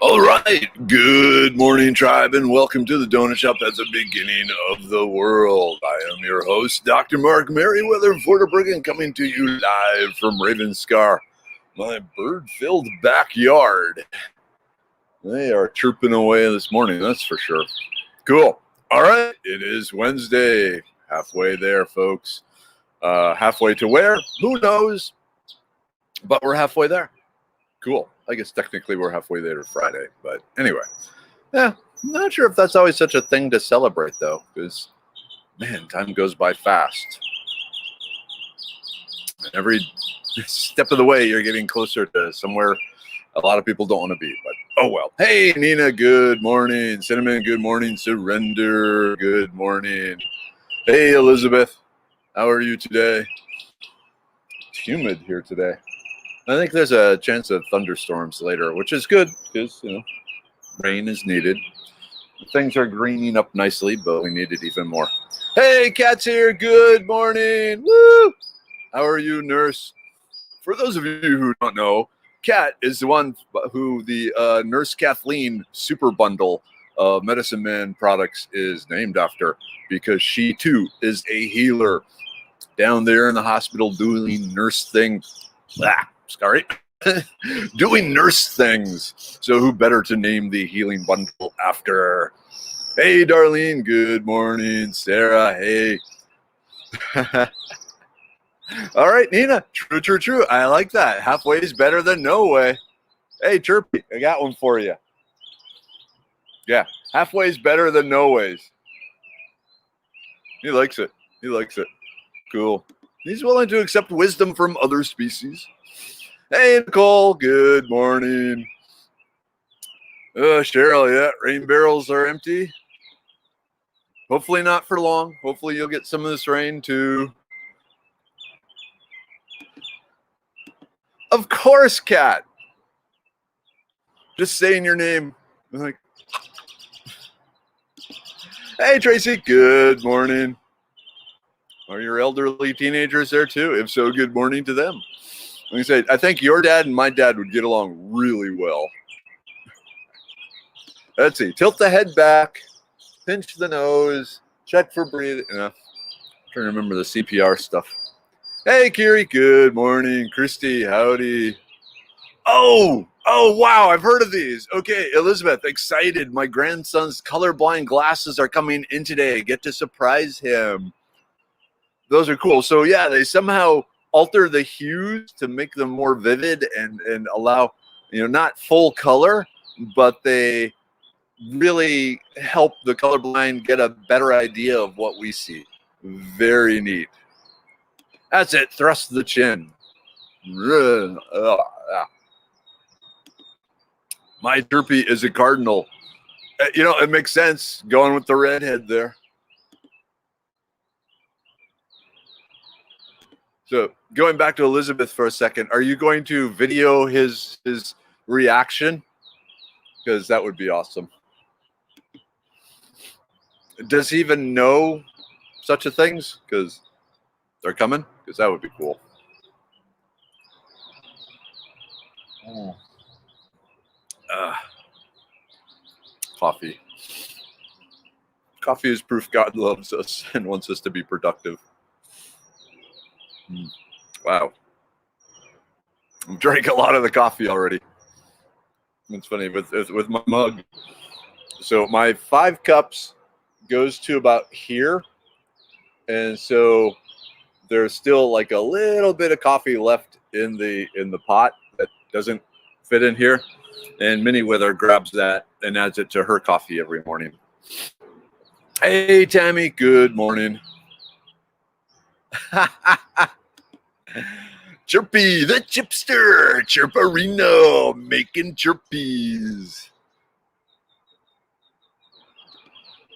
All right, good morning, tribe, and welcome to the Donut Shop at the beginning of the world. I am your host, Dr. Mark Merriweather Forterbruggen, coming to you live from Ravenscar, my bird-filled backyard. They are chirping away this morning, that's for sure. Cool. All right, it is Wednesday. Halfway there, folks. Halfway to where? Who knows? But we're halfway there. Cool. I guess technically we're halfway there to Friday, but anyway. Yeah, I'm not sure if that's always such a thing to celebrate, though, because, man, time goes by fast. And every step of the way, you're getting closer to somewhere a lot of people don't want to be, but oh well. Hey, Nina, good morning. Cinnamon, good morning. Surrender, good morning. Hey, Elizabeth, how are you today? It's humid here today. I think there's a chance of thunderstorms later, which is good because, rain is needed. Things are greening up nicely, but we need it even more. Hey, Kat's here. Good morning. Woo! How are you, nurse? For those of you who don't know, Kat is the one who the Nurse Kathleen Super Bundle of Medicine Man products is named after, because she, too, is a healer down there in the hospital doing nurse things. Sorry, doing nurse things. So who better to name the healing bundle after? Hey, Darlene, good morning. Sarah, hey. All right, Nina, true. I like that. Halfway is better than no way. Hey, Chirpy, I got one for you. Yeah, halfway is better than no ways. He likes it. Cool. He's willing to accept wisdom from other species. Hey, Nicole, good morning. Cheryl, yeah, rain barrels are empty. Hopefully not for long. Hopefully you'll get some of this rain too. Of course, Kat. Just saying your name. I'm like, hey, Tracy, good morning. Are your elderly teenagers there too? If so, good morning to them. Like I said, I think your dad and my dad would get along really well. Let's see. Tilt the head back. Pinch the nose. Check for breathing. I'm trying to remember the CPR stuff. Hey, Kiri. Good morning. Christy, howdy. Oh, wow. I've heard of these. Okay, Elizabeth, excited. My grandson's colorblind glasses are coming in today. Get to surprise him. Those are cool. So, yeah, they somehow alter the hues to make them more vivid and allow, not full color, but they really help the colorblind get a better idea of what we see. Very neat. That's it. Thrust the chin. My Chirpy is a cardinal. It makes sense going with the redhead there. So going back to Elizabeth for a second, are you going to video his reaction? Because that would be awesome. Does he even know such a things? Because they're coming? Because that would be cool. Coffee. Coffee is proof God loves us and wants us to be productive. Wow. I've drank a lot of the coffee already. It's funny with my mug. So my 5 cups goes to about here. And so there's still like a little bit of coffee left in the pot that doesn't fit in here. And Minnie Wither grabs that and adds it to her coffee every morning. Hey, Tammy, good morning. Chirpy, the chipster, Chirperino, making chirpies.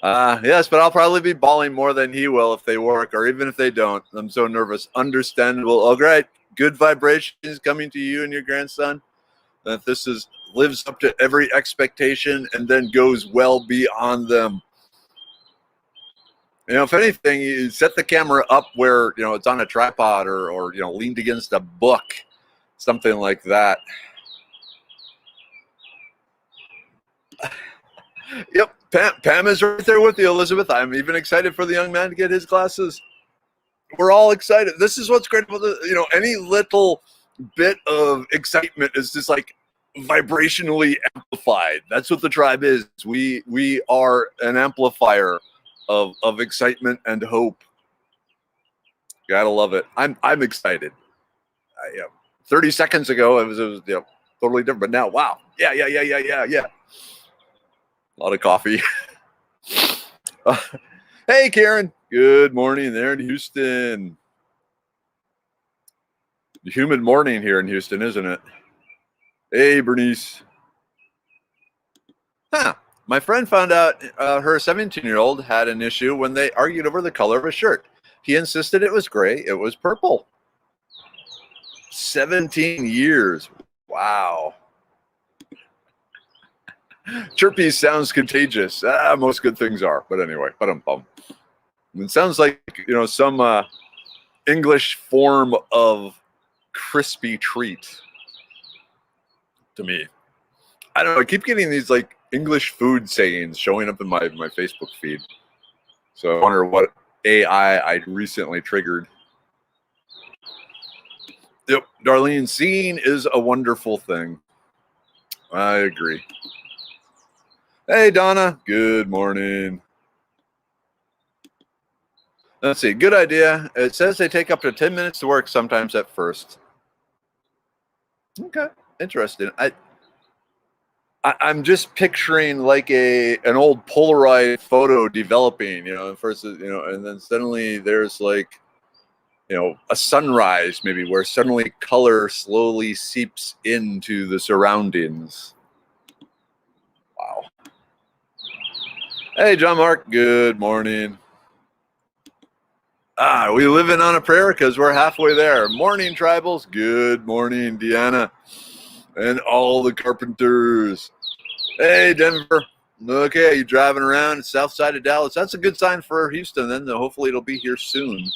Yes, but I'll probably be bawling more than he will if they work, or even if they don't. I'm so nervous. Understandable. Oh, great. Good vibrations coming to you and your grandson. That this lives up to every expectation and then goes well beyond them. If anything, you set the camera up where, it's on a tripod or leaned against a book, something like that. Yep, Pam is right there with you, Elizabeth. I'm even excited for the young man to get his glasses. We're all excited. This is what's great about any little bit of excitement is just like vibrationally amplified. That's what the tribe is. We are an amplifier of excitement and hope. Gotta love it. I'm excited. 30 seconds ago it was totally different, but now wow, yeah. A lot of coffee. Hey, Karen. Good morning there in Houston. Humid morning here in Houston, isn't it? Hey, Bernice. Huh. My friend found out her 17-year-old had an issue when they argued over the color of a shirt. He insisted it was gray. It was purple. 17 years. Wow. Chirpy sounds contagious. Most good things are. But anyway, it sounds like, some English form of crispy treat to me. I don't know. I keep getting these like English food sayings showing up in my Facebook feed. So I wonder what AI I recently triggered. Yep, Darlene, seeing is a wonderful thing. I agree. Hey, Donna. Good morning. Let's see. Good idea. It says they take up to 10 minutes to work sometimes at first. Okay. Interesting. I'm just picturing like an old Polaroid photo developing, first, and then suddenly there's like, a sunrise maybe where suddenly color slowly seeps into the surroundings. Wow. Hey, John Mark. Good morning. We living on a prayer because we're halfway there. Morning, tribals. Good morning, Deanna. And all the carpenters. Hey, Denver. Okay, you driving around south side of Dallas. That's a good sign for Houston. Then hopefully it'll be here soon.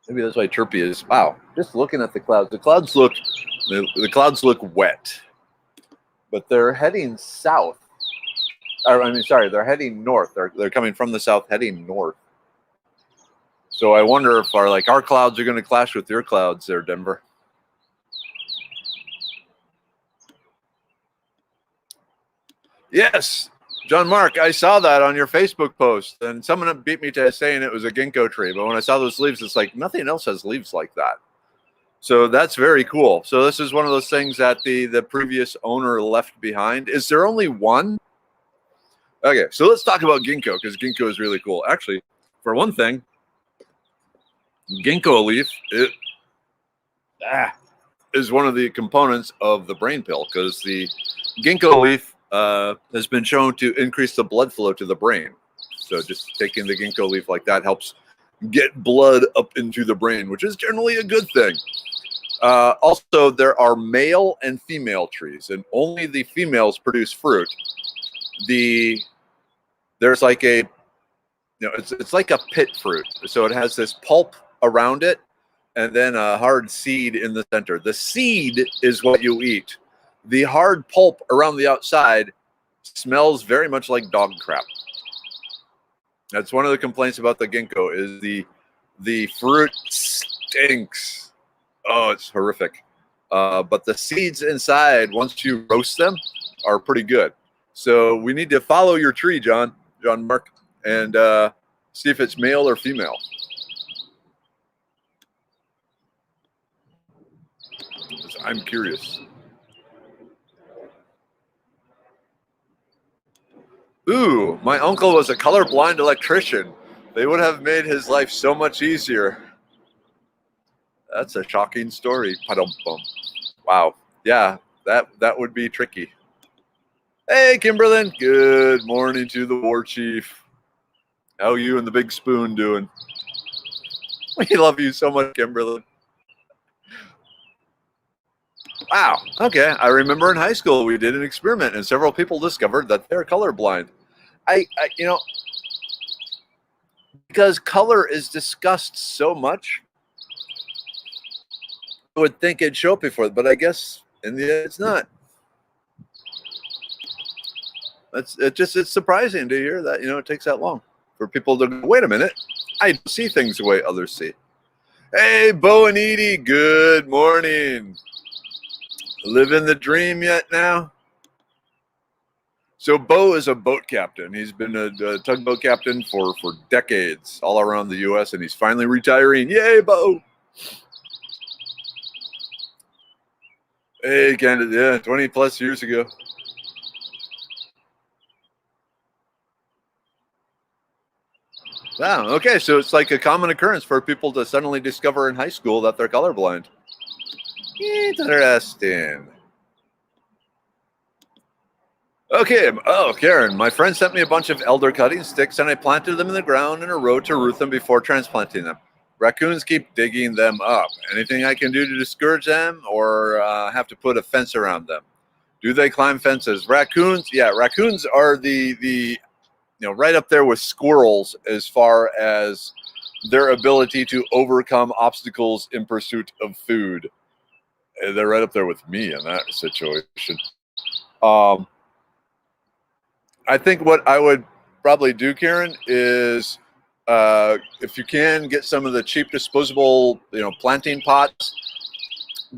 Maybe that's why Chirpy is. Wow, just looking at the clouds. The clouds look wet, but they're heading south. They're heading north. They're coming from the south, heading north. So I wonder if our clouds are going to clash with your clouds there, Denver. Yes, John Mark, I saw that on your Facebook post, and someone beat me to saying it was a ginkgo tree. But when I saw those leaves, it's like nothing else has leaves like that. So that's very cool. So this is one of those things that the previous owner left behind. Is there only one? Okay, so let's talk about ginkgo because ginkgo is really cool. Actually, for one thing, ginkgo leaf is one of the components of the brain pill because the ginkgo leaf has been shown to increase the blood flow to the brain. So just taking the ginkgo leaf like that helps get blood up into the brain, which is generally a good thing. Also, there are male and female trees, and only the females produce fruit. There's like it's like a pit fruit. So it has this pulp around it and then a hard seed in the center. The seed is what you eat. The hard pulp around the outside smells very much like dog crap. That's one of the complaints about the ginkgo is the fruit stinks. Oh, it's horrific. But the seeds inside, once you roast them, are pretty good. So we need to follow your tree, John Mark, and see if it's male or female. I'm curious. Ooh, my uncle was a colorblind electrician. They would have made his life so much easier. That's a shocking story. Pa-dum-bum. Wow. Yeah, that would be tricky. Hey, Kimberlyn. Good morning to the war chief. How you and the big spoon doing? We love you so much, Kimberlyn. Wow. Okay. I remember in high school we did an experiment and several people discovered that they're colorblind. I because color is discussed so much, I would think it'd show up before, but I guess in the end it's not. It's surprising to hear that, it takes that long for people to go, wait a minute, I see things the way others see. Hey, Bo and Edie, good morning. Living the dream yet now? So Bo is a boat captain. He's been a tugboat captain for decades all around the U.S., and he's finally retiring. Yay, Bo! Hey, Canada, yeah, 20 plus years ago. Wow, okay, so it's like a common occurrence for people to suddenly discover in high school that they're colorblind. Interesting. Okay, oh, Karen, my friend sent me a bunch of elder cutting sticks and I planted them in the ground in a row to root them before transplanting them. Raccoons keep digging them up. Anything I can do to discourage them, or have to put a fence around them? Do they climb fences? Raccoons, yeah, raccoons are the right up there with squirrels as far as their ability to overcome obstacles in pursuit of food. They're right up there with me in that situation. I think what I would probably do, Karen, is if you can get some of the cheap disposable, planting pots,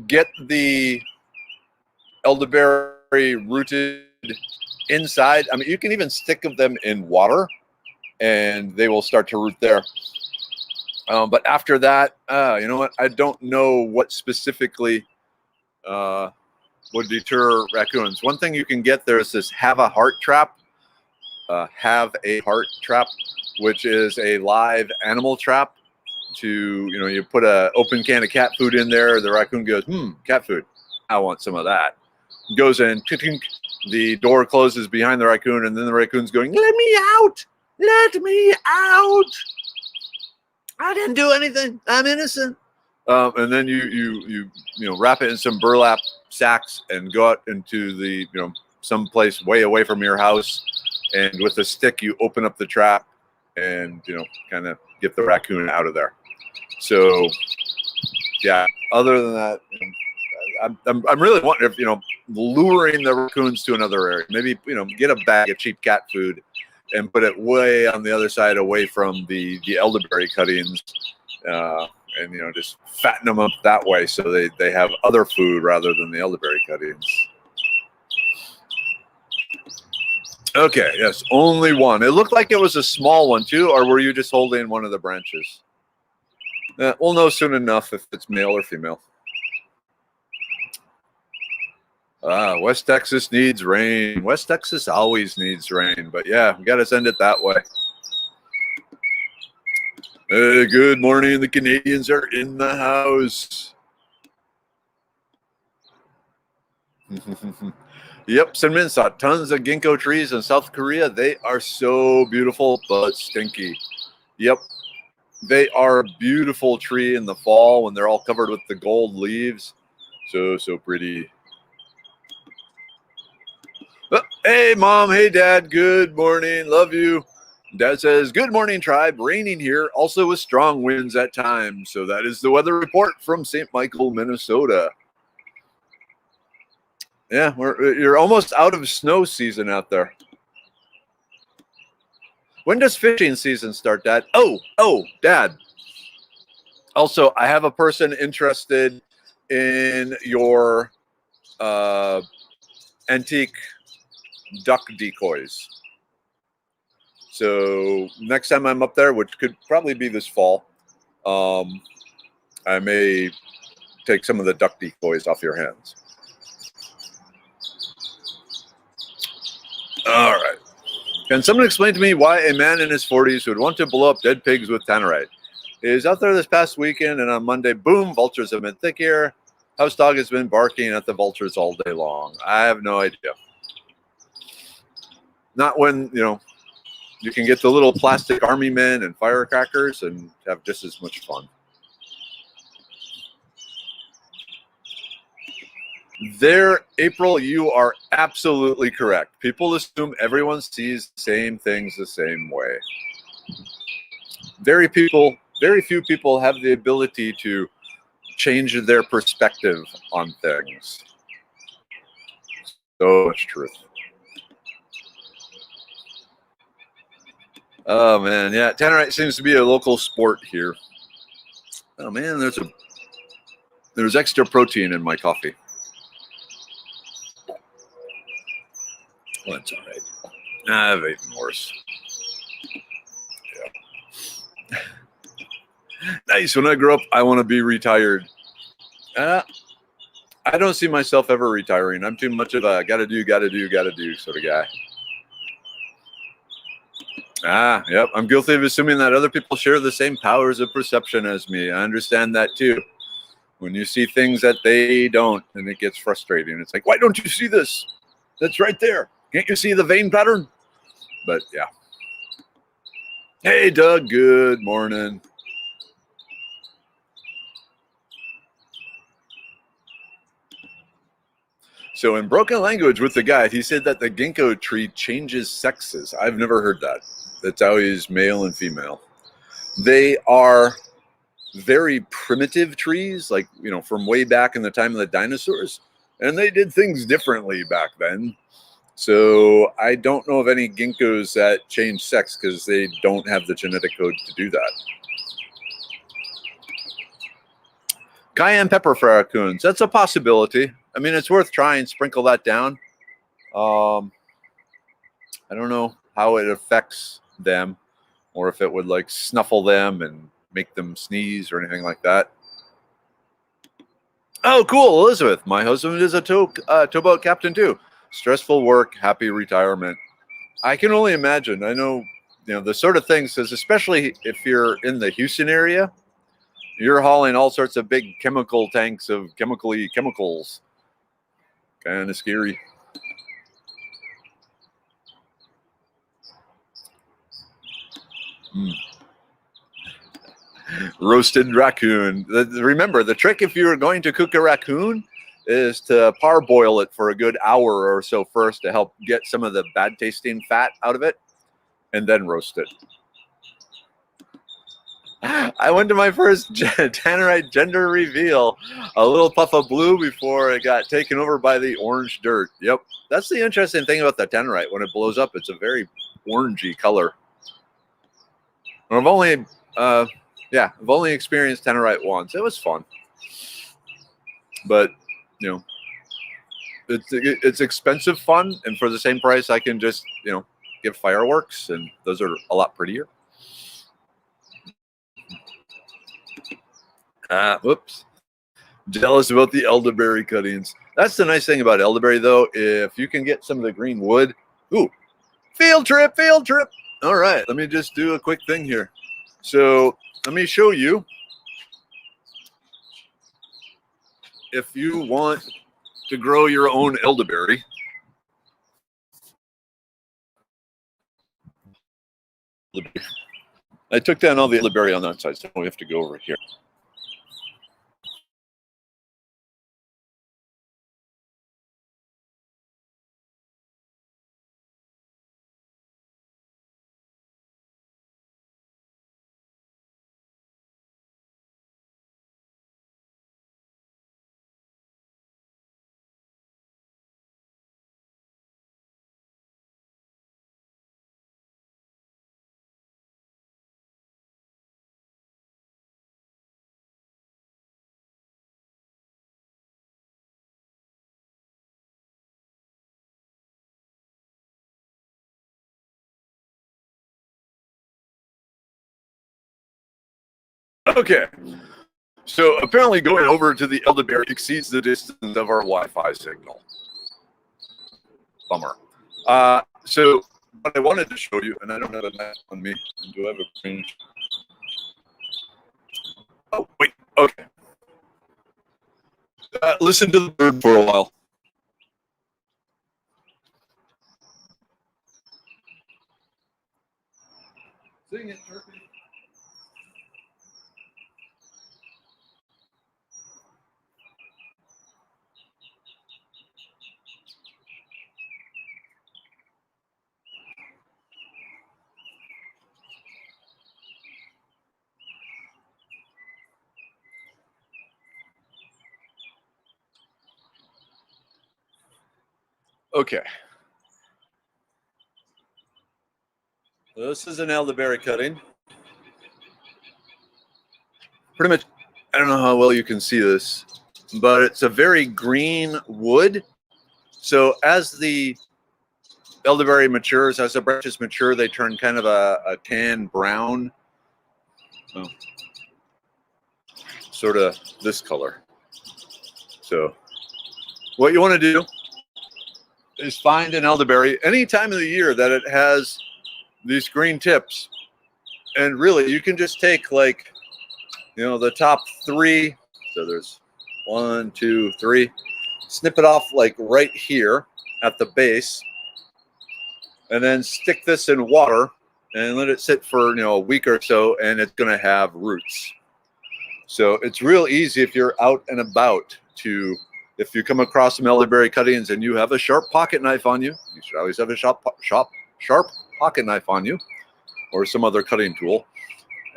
get the elderberry rooted inside. I mean, you can even stick them in water and they will start to root there. But after that, you know what? I don't know what specifically would deter raccoons. One thing you can get there is this have a heart trap, which is a live animal trap. You put a open can of cat food in there. The raccoon goes, cat food. I want some of that. Goes in, the door closes behind the raccoon, and then the raccoon's going, let me out! Let me out! I didn't do anything. I'm innocent. And then you wrap it in some burlap sacks and go out into the someplace way away from your house, and with a stick you open up the trap and kind of get the raccoon out of there. So yeah, other than that, I'm really wanting, luring the raccoons to another area. Maybe get a bag of cheap cat food and put it way on the other side, away from the elderberry cuttings, and just fatten them up that way so they have other food rather than the elderberry cuttings. Okay, yes, only one. It looked like it was a small one too, or were you just holding one of the branches? We'll know soon enough if it's male or female. West Texas needs rain. West Texas always needs rain, but yeah, we got to send it that way. Good morning. The Canadians are in the house. Yep, Cinnamon saw tons of ginkgo trees in South Korea. They are so beautiful, but stinky. Yep, they are a beautiful tree in the fall when they're all covered with the gold leaves. So pretty. Oh, hey, Mom. Hey, Dad. Good morning. Love you. Dad says, good morning, tribe. Raining here, also with strong winds at times. So that is the weather report from St. Michael, Minnesota. Yeah, you're almost out of snow season out there. When does fishing season start, Dad? Oh, Dad. Also, I have a person interested in your antique duck decoys. So next time I'm up there, which could probably be this fall, I may take some of the duck decoys off your hands. All right. Can someone explain to me why a man in his 40s would want to blow up dead pigs with tannerite? He was out there this past weekend, and on Monday, boom, vultures have been thick here. House dog has been barking at the vultures all day long. I have no idea. Not when, you can get the little plastic army men and firecrackers and have just as much fun. There, April, you are absolutely correct. People assume everyone sees the same things the same way. Very few people have the ability to change their perspective on things. So much truth. Oh man, yeah, Tannerite seems to be a local sport here. Oh man, there's extra protein in my coffee. Well, that's all right. I've eaten worse. Yeah. Nice. When I grow up, I want to be retired. I don't see myself ever retiring. I'm too much of a gotta do sort of guy. Yep. I'm guilty of assuming that other people share the same powers of perception as me. I understand that too. When you see things that they don't, and it gets frustrating. It's like, why don't you see this? That's right there. Can't you see the vein pattern? But yeah. Hey, Doug. Good morning. So in Broken Language with the guide, he said that the ginkgo tree changes sexes. I've never heard that. That's always male and female. They are very primitive trees, like, from way back in the time of the dinosaurs. And they did things differently back then. So I don't know of any ginkgos that change sex because they don't have the genetic code to do that. Cayenne pepper for raccoons. That's a possibility. I mean, it's worth trying. Sprinkle that down. I don't know how it affects them, or if it would like snuffle them and make them sneeze or anything like that. Oh, cool, Elizabeth. My husband is a towboat captain too. Stressful work, happy retirement. I can only imagine. I know, the sort of things, because especially if you're in the Houston area, you're hauling all sorts of big chemical tanks of chemicals. Kind of scary. Roasted raccoon. Remember, the trick if you're going to cook a raccoon is to parboil it for a good hour or so first to help get some of the bad tasting fat out of it, and then roast it. I went to my first Tannerite gender reveal, a little puff of blue before it got taken over by the orange dirt. Yep, that's the interesting thing about the Tannerite. When it blows up, it's a very orangey color. I've only experienced Tannerite once. It was fun, but it's expensive fun, and for the same price, I can just get fireworks, and those are a lot prettier. Whoops. Jealous about the elderberry cuttings. That's the nice thing about elderberry, though. If you can get some of the green wood, ooh, field trip. All right, let me just do a quick thing here. So let me show you. If you want to grow your own elderberry, I took down all the elderberry on that side, so we have to go over here. Okay. So apparently going over to the elderberry exceeds the distance of our Wi-Fi signal. Bummer. So what I wanted to show you, and I don't have a map on me. Do I have a print? Oh, wait. Okay. Listen to the bird for a while. Sing it, Chirpy. Okay. This is an elderberry cutting. Pretty much, I don't know how well you can see this, but it's a very green wood. So as the elderberry matures, as the branches mature, they turn kind of a tan brown. So, sort of this color. So what you want to do is find an elderberry any time of the year that it has these green tips. And really, you can just take like, the top 3. So there's 1, 2, 3. Snip it off like right here at the base. And then stick this in water and let it sit for, a week or so, and it's going to have roots. So it's real easy if you're out and about if you come across some elderberry cuttings and you have a sharp pocket knife on you, you should always have a sharp pocket knife on you, or some other cutting tool,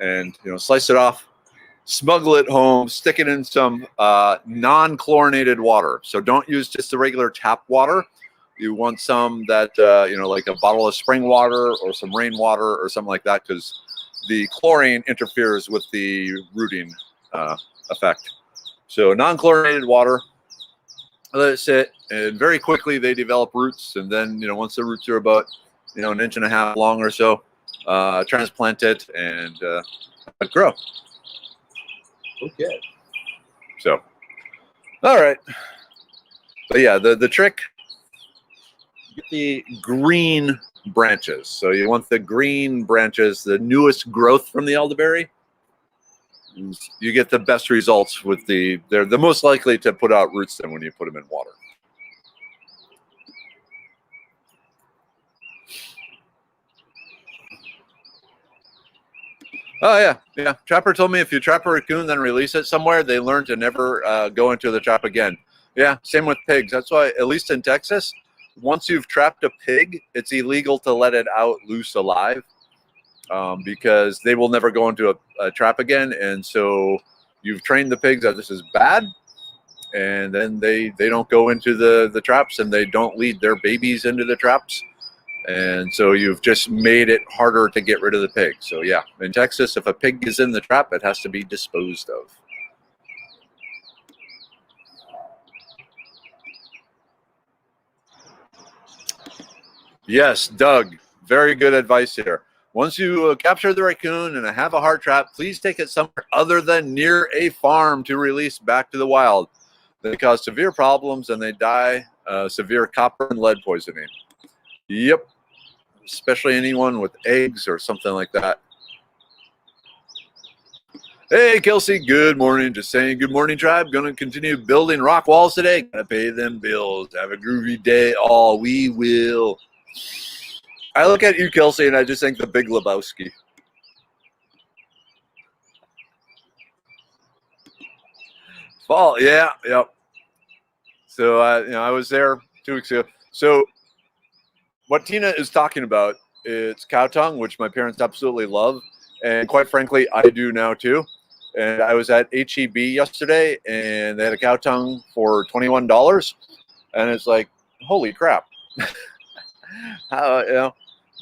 and slice it off, smuggle it home, stick it in some non-chlorinated water. So don't use just the regular tap water. You want some that like a bottle of spring water or some rainwater or something like that, because the chlorine interferes with the rooting effect. So non-chlorinated water, let it sit, and very quickly they develop roots. And then, once the roots are about, an inch and a half long or so, transplant it and grow. Okay. So, all right. But yeah, the trick, get the green branches. So you want the green branches, the newest growth from the elderberry. You get the best results with they're the most likely to put out roots than when you put them in water. Oh yeah. Trapper told me if you trap a raccoon then release it somewhere, they learn to never go into the trap again. Yeah, same with pigs. That's why, at least in Texas, once you've trapped a pig, it's illegal to let it out loose alive, because they will never go into a trap again. And so you've trained the pigs that this is bad, and then they don't go into the traps, and they don't lead their babies into the traps. And so you've just made it harder to get rid of the pig. So yeah, in Texas, if a pig is in the trap, it has to be disposed of. Yes, Doug, very good advice here. Once you capture the raccoon and have a hard trap, please take it somewhere other than near a farm to release back to the wild. They cause severe problems and they die severe copper and lead poisoning. Yep, especially anyone with eggs or something like that. Hey, Kelsey, good morning. Just saying good morning, tribe. Going to continue building rock walls today. Got to pay them bills. Have a groovy day. Oh, we will. I look at you, Kelsey, and I just think the Big Lebowski. Fall, yeah, yep. So, I was there 2 weeks ago. So, what Tina is talking about, it's cow tongue, which my parents absolutely love, and quite frankly, I do now too. And I was at HEB yesterday, and they had a cow tongue for $21, and it's like, holy crap! How,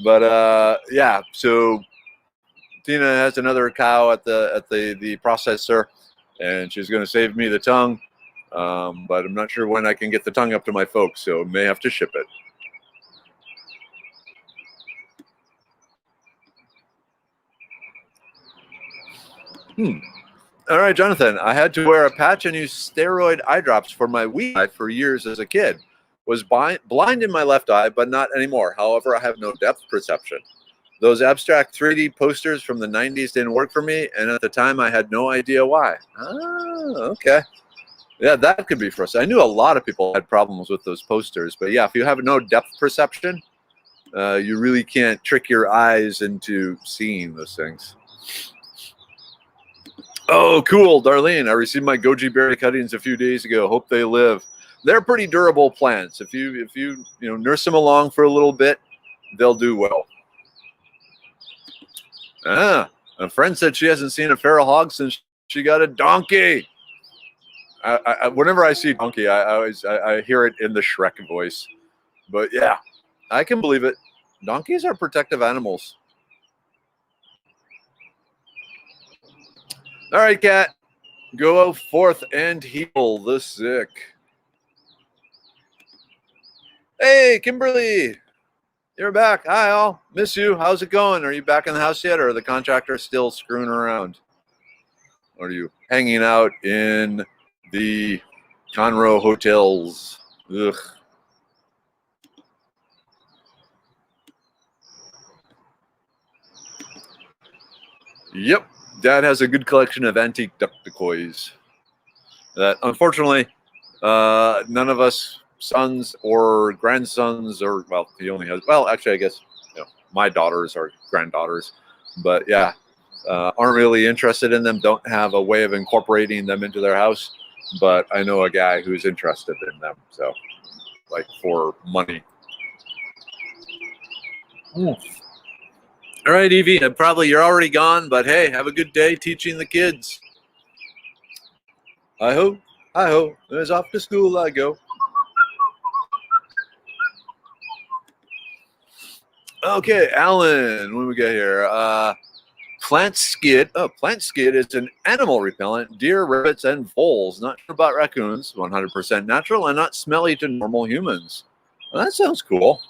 But yeah, so Tina has another cow at the processor, and she's going to save me the tongue, but I'm not sure when I can get the tongue up to my folks, so may have to ship it. All right, Jonathan, I had to wear a patch and use steroid eye drops for my weak eye for years as a kid. Was blind in my left eye, but not anymore. However, I have no depth perception. Those abstract 3D posters from the 90s didn't work for me, and at the time I had no idea why. Oh, okay. Yeah, that could be frustrating. I knew a lot of people had problems with those posters, but yeah, if you have no depth perception, you really can't trick your eyes into seeing those things. Oh, cool, Darlene. I received my goji berry cuttings a few days ago. Hope they live. They're pretty durable plants. If you nurse them along for a little bit, they'll do well. A friend said she hasn't seen a feral hog since she got a donkey. Whenever I see donkey, I hear it in the Shrek voice. But yeah, I can believe it. Donkeys are protective animals. All right, cat. Go forth and heal the sick. Hey, Kimberly. You're back. Hi, all. Miss you. How's it going? Are you back in the house yet, or are the contractor still screwing around? Or are you hanging out in the Conroe hotels? Ugh. Yep. Dad has a good collection of antique duck decoys that, unfortunately, none of us sons or grandsons, or, well, he only has, well, actually, I guess, my daughters are granddaughters, but yeah, aren't really interested in them, don't have a way of incorporating them into their house. But I know a guy who's interested in them, so, like, for money. All right, Evie, probably you're already gone, but hey, have a good day teaching the kids. I hope. As off to school I go. Okay, Alan, when we get here, plant skid. Oh, plant skid is an animal repellent, deer, rabbits, and voles. Not sure about raccoons. 100% natural and not smelly to normal humans. Well, that sounds cool.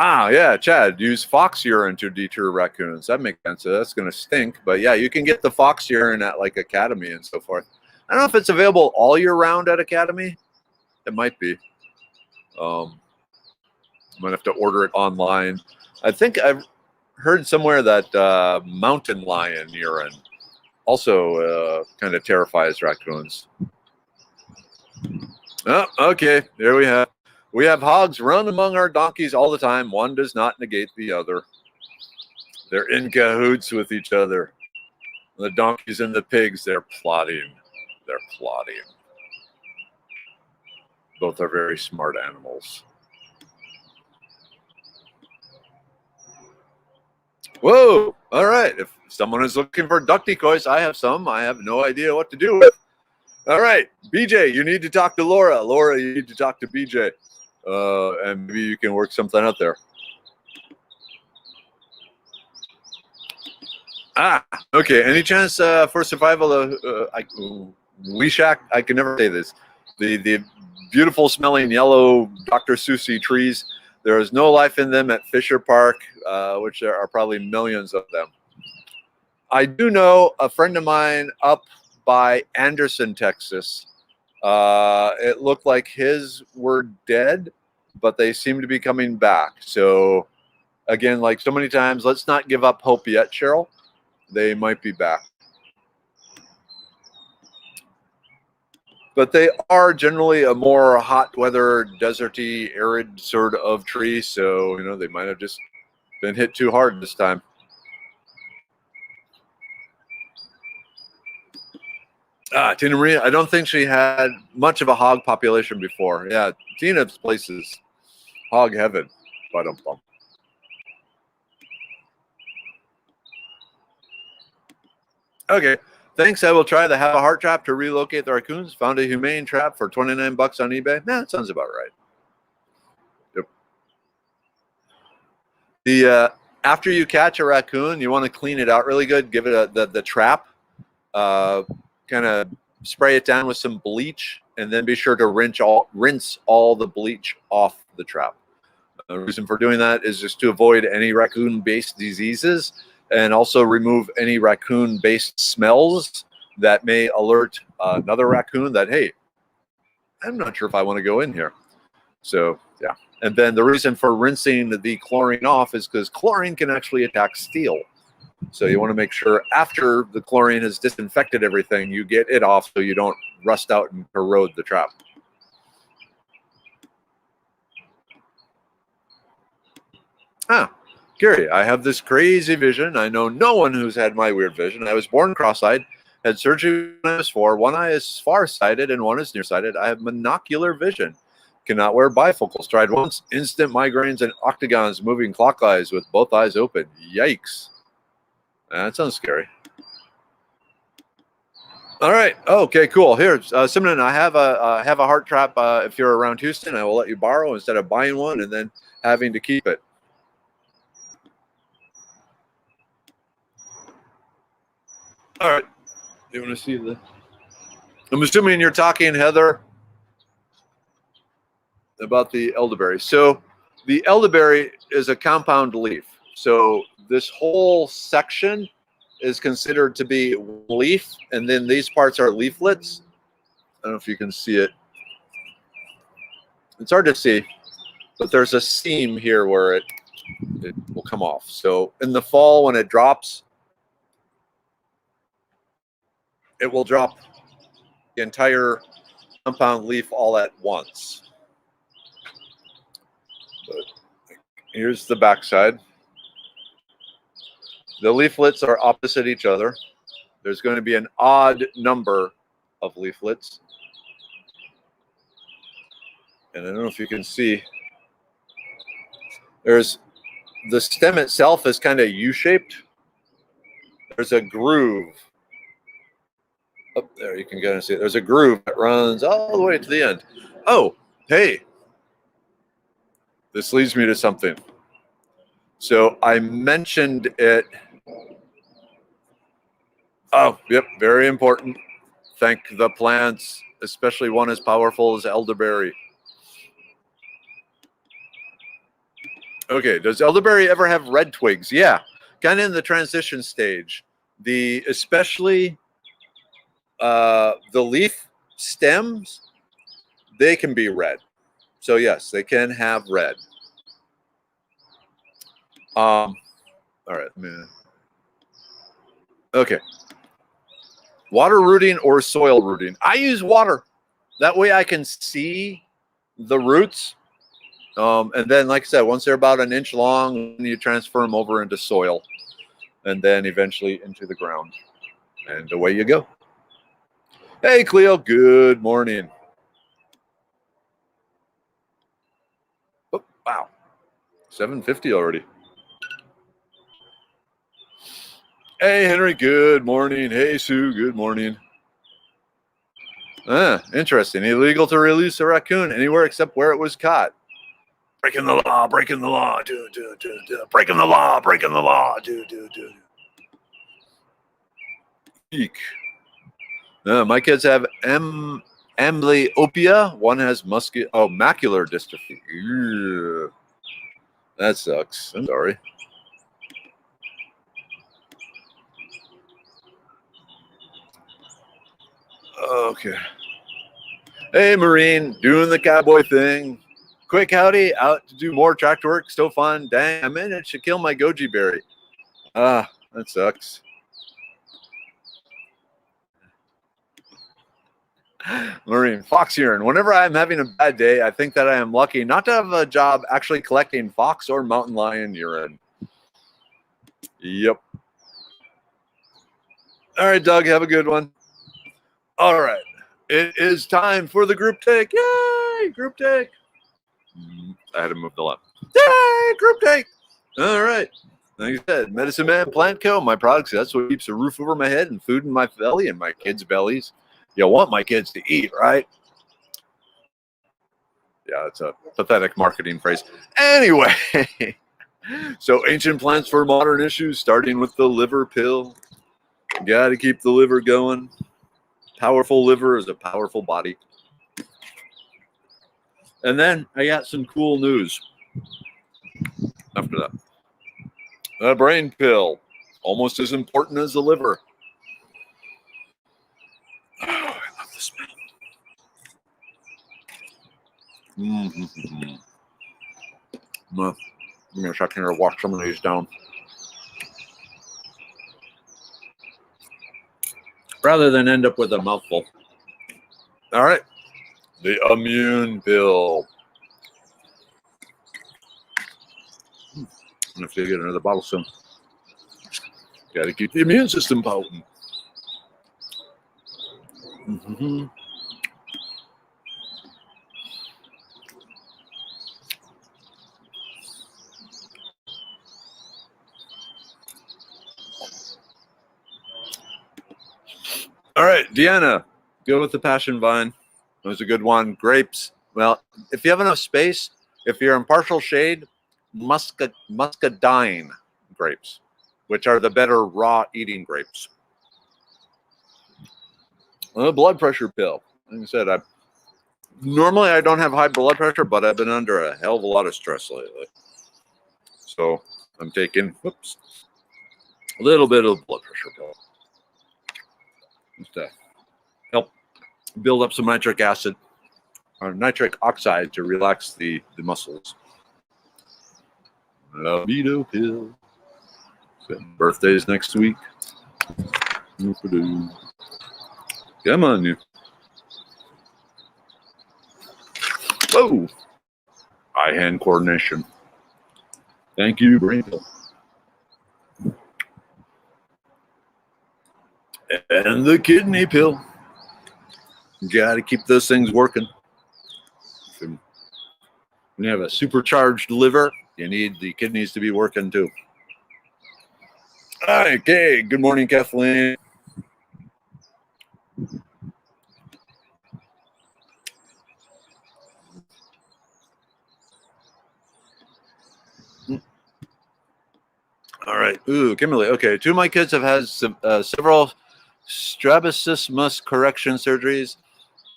Ah, yeah, Chad, use fox urine to deter raccoons. That makes sense. That's going to stink. But yeah, you can get the fox urine at like Academy and so forth. I don't know if it's available all year round at Academy. It might be. I'm going to have to order it online. I think I've heard somewhere that mountain lion urine also kind of terrifies raccoons. Oh, okay, there we have. We have hogs run among our donkeys all the time. One does not negate the other. They're in cahoots with each other. The donkeys and the pigs, they're plotting. They're plotting. Both are very smart animals. Whoa! All right. If someone is looking for duck decoys, I have some. I have no idea what to do with. All right, BJ, you need to talk to Laura. Laura, you need to talk to BJ. And maybe you can work something out there. Ah, okay. Any chance for survival of Weeshak? I can never say this. The beautiful smelling yellow Dr. Seussy trees. There is no life in them at Fisher Park, which there are probably millions of them. I do know a friend of mine up by Anderson, Texas. It looked like his were dead, but they seem to be coming back. So, again, like so many times, let's not give up hope yet, Cheryl. They might be back. But they are generally a more hot weather, deserty, arid sort of tree. So, they might have just been hit too hard this time. Tina Maria, I don't think she had much of a hog population before. Yeah, Tina's place is hog heaven. Ba-dum-bum. Okay. Thanks. I will try to have a heart trap to relocate the raccoons. Found a humane trap for $29 on eBay. That sounds about right. Yep. The after you catch a raccoon, you want to clean it out really good. Give it the trap. Kind of spray it down with some bleach, and then be sure to rinse all the bleach off the trap. The reason for doing that is just to avoid any raccoon-based diseases, and also remove any raccoon-based smells that may alert another raccoon that, hey, I'm not sure if I want to go in here. So, yeah. And then the reason for rinsing the chlorine off is because chlorine can actually attack steel. So you want to make sure after the chlorine has disinfected everything, you get it off so you don't rust out and corrode the trap. Gary, I have this crazy vision. I know no one who's had my weird vision. I was born cross-eyed, had surgery when I was 4. One eye is far-sighted and one is nearsighted. I have monocular vision. Cannot wear bifocals. Tried once. Instant migraines and octagons moving clockwise with both eyes open. Yikes. That sounds scary. All right. Okay, cool. Here, Simon, I have a heart trap. If you're around Houston, I will let you borrow instead of buying one and then having to keep it. All right. You want to see the? I'm assuming you're talking, Heather, about the elderberry. So the elderberry is a compound leaf. So this whole section is considered to be leaf, and then these parts are leaflets. I don't know if you can see it. It's hard to see, but there's a seam here where it will come off. So in the fall, when it drops, it will drop the entire compound leaf all at once. But here's the backside. The leaflets are opposite each other. There's going to be an odd number of leaflets. And I don't know if you can see. There's the stem itself is kind of U-shaped. There's a groove. Up there, you can kind of see it. There's a groove that runs all the way to the end. Oh, hey. This leads me to something. So I mentioned it. Oh, yep, very important. Thank the plants, especially one as powerful as elderberry. Okay, does elderberry ever have red twigs? Yeah, kind of in the transition stage. Especially the leaf stems, they can be red. So yes, they can have red. All right, okay. Water rooting or soil rooting? I use water. That way I can see the roots. And then, like I said, once they're about an inch long, you transfer them over into soil and then eventually into the ground. And away you go. Hey, Cleo, good morning. Oh, wow. 7:50 already. Hey, Henry, good morning. Hey, Sue, good morning. Interesting. Illegal to release a raccoon anywhere except where it was caught. Breaking the law, breaking the law, breaking the law, breaking the law, Eek. My kids have amblyopia. One has macular dystrophy. Ew. That sucks. I'm sorry. Okay. Hey, Marine, doing the cowboy thing. Quick howdy, out to do more tractor work. Still fun. Dang, I managed to kill my goji berry. That sucks. Marine, fox urine. Whenever I'm having a bad day, I think that I am lucky not to have a job actually collecting fox or mountain lion urine. Yep. All right, Doug, have a good one. All right. It is time for the group take. Yay, group take. I had to move the line. Yay, group take. All right. Like I said, Medicine Man Plant Co., my products, that's what keeps a roof over my head and food in my belly and my kids' bellies. You want my kids to eat, right? Yeah, it's a pathetic marketing phrase. Anyway, so ancient plants for modern issues, starting with the liver pill. Got to keep the liver going. Powerful liver is a powerful body. And then I got some cool news after that. A brain pill, almost as important as the liver. Oh, I love the smell. Mm-hmm. Give me a second here to wash some of these down. Rather than end up with a mouthful. All right. The immune pill. I'm going to have to get another bottle soon. Got to keep the immune system potent. Mm-hmm. All right, Deanna, go with the passion vine. That was a good one. Grapes. Well, if you have enough space, if you're in partial shade, muscadine grapes, which are the better raw eating grapes. a blood pressure pill. Like I said, normally I don't have high blood pressure, but I've been under a hell of a lot of stress lately. So I'm taking, a little bit of blood pressure pill just to help build up some nitric acid or nitric oxide to relax the muscles. Libido pill. Birthdays next week. Come on, you. Whoa. Eye-hand coordination. Thank you, brain pill. And the kidney pill. You got to keep those things working. When you have a supercharged liver, you need the kidneys to be working too. Okay, good morning, Kathleen. All right. Ooh, Kimberly. Okay, 2 of my kids have had several strabismus correction surgeries,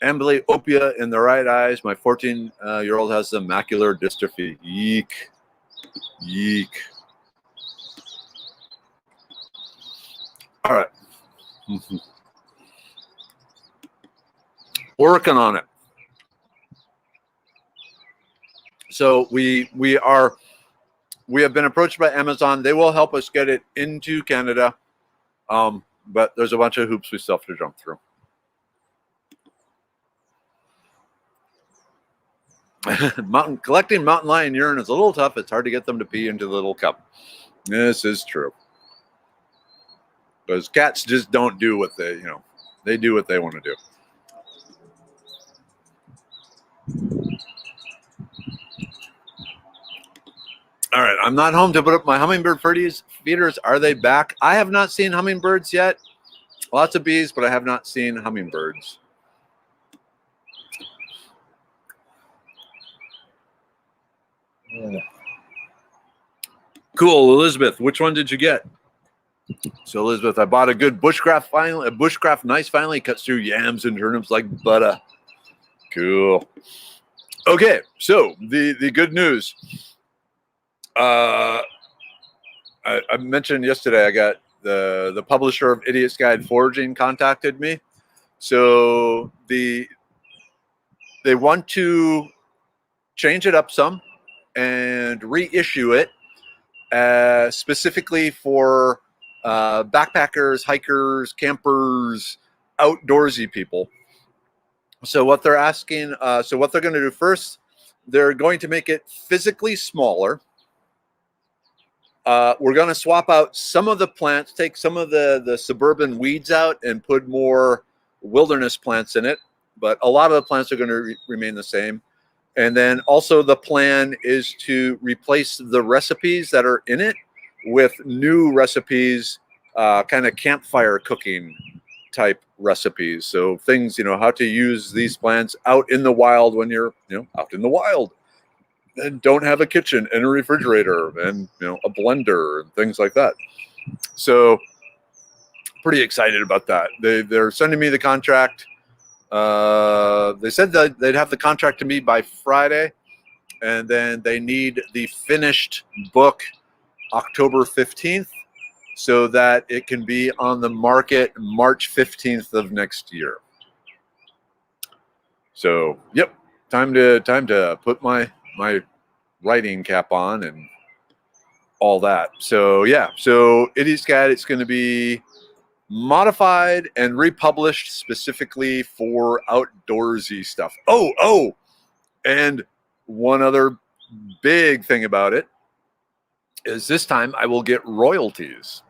amblyopia in the right eyes. My 14-year-old has the macular dystrophy. Yeek. Yeek. All right. Working on it. So we have been approached by Amazon. They will help us get it into Canada, but there's a bunch of hoops we still have to jump through. Collecting mountain lion urine is a little tough. It's hard to get them to pee into the little cup. This is true. Because cats just don't do what they do what they want to do. All right, I'm not home to put up my hummingbird feeders. Are they back? I have not seen hummingbirds yet. Lots of bees, but I have not seen hummingbirds. Cool, Elizabeth. Which one did you get? So, Elizabeth, I bought a good bushcraft finally. A bushcraft nice finally cuts through yams and turnips like butter. Cool. Okay, so the good news. I mentioned yesterday I got the publisher of Idiot's Guide Foraging contacted me. So they want to change it up some and reissue it specifically for backpackers, hikers, campers, outdoorsy people. So what they're asking, so what they're going to do first, they're going to make it physically smaller. We're going to swap out some of the plants, take some of the suburban weeds out and put more wilderness plants in it. But a lot of the plants are going to remain the same. And then also the plan is to replace the recipes that are in it with new recipes, kind of campfire cooking type recipes. So things, how to use these plants out in the wild when you're, out in the wild. And don't have a kitchen and a refrigerator and a blender and things like that. So pretty excited about that. They're sending me the contract. They said that they'd have the contract to me by Friday, and then they need the finished book October 15th so that it can be on the market March 15th of next year. So, yep, time to put my writing cap on and all that. So yeah, so Idiot's Guide, it's going to be modified and republished specifically for outdoorsy stuff. Oh, and one other big thing about it is this time I will get royalties.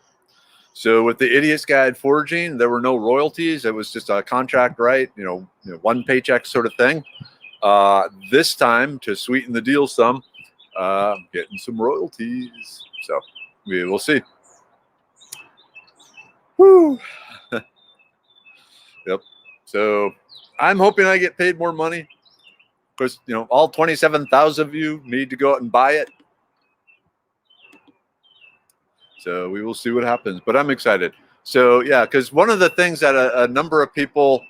So with the Idiot's Guide Foraging, there were no royalties. It was just a contract, right? One paycheck sort of thing. This time, to sweeten the deal some, getting some royalties. So we will see. Woo. Yep. So I'm hoping I get paid more money. Of course, all 27,000 of you need to go out and buy it. So we will see what happens. But I'm excited. So yeah, because one of the things that a number of people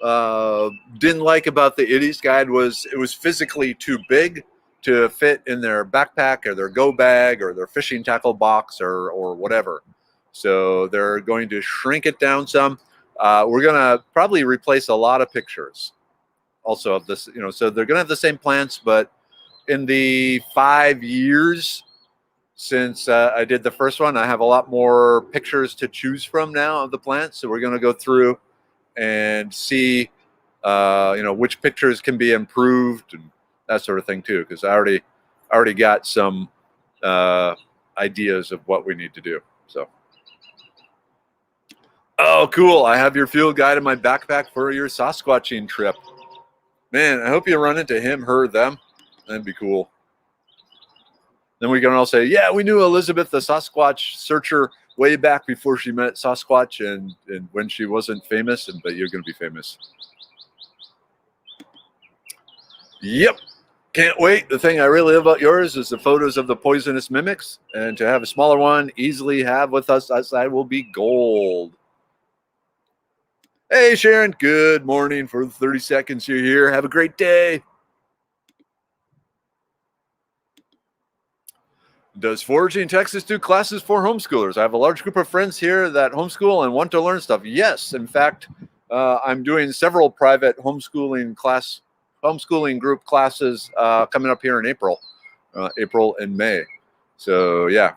didn't like about the Iddies guide was it was physically too big to fit in their backpack or their go bag or their fishing tackle box or whatever. So they're going to shrink it down some. We're going to probably replace a lot of pictures also of this, so they're going to have the same plants, but in the 5 years since I did the first one, I have a lot more pictures to choose from now of the plants. So we're going to go through and see, which pictures can be improved and that sort of thing too, because I already got some ideas of what we need to do. So, oh, cool! I have your field guide in my backpack for your Sasquatching trip. Man, I hope you run into him, her, them. That'd be cool. Then we can all say, yeah, we knew Elizabeth the Sasquatch searcher way back before she met Sasquatch and when she wasn't famous, but you're going to be famous. Yep. Can't wait. The thing I really love about yours is the photos of the poisonous mimics, and to have a smaller one easily have with us, I will be gold. Hey, Sharon. Good morning. For the 30 seconds you're here. Have a great day. Does Foraging Texas do classes for homeschoolers? I have a large group of friends here that homeschool and want to learn stuff. Yes, in fact, I'm doing several private homeschooling group classes coming up here in April and May. So yeah.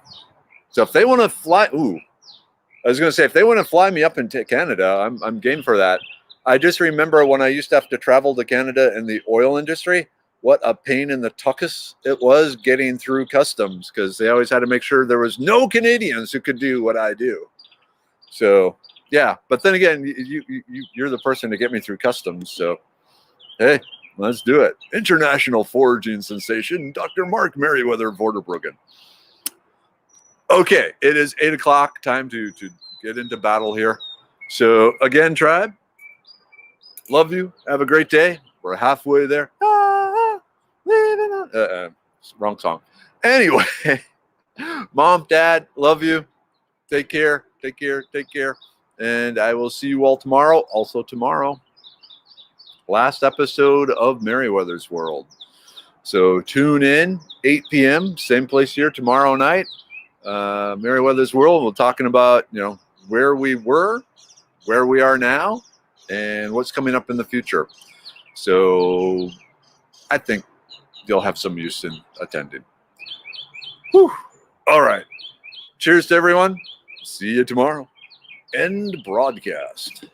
So if they want to fly, I was going to say if they want to fly me up into Canada, I'm game for that. I just remember when I used to have to travel to Canada in the oil industry. What a pain in the tuchus it was getting through customs, because they always had to make sure there was no Canadians who could do what I do. So yeah, but then again, you're the person to get me through customs. So hey, let's do it. International foraging sensation, Dr. Mark Merriweather Vorderbruggen. Okay, it is 8 o'clock. Time to get into battle here. So again, tribe, love you. Have a great day. We're halfway there. Wrong song. Anyway, Mom, Dad, love you. Take care. Take care. Take care. And I will see you all tomorrow. Also tomorrow, last episode of Merriweather's World. So tune in, 8 p.m., same place here tomorrow night. Merriweather's World. We're talking about, where we were, where we are now, and what's coming up in the future. So I think you'll have some use in attending. Whew. All right. Cheers to everyone. See you tomorrow. End broadcast.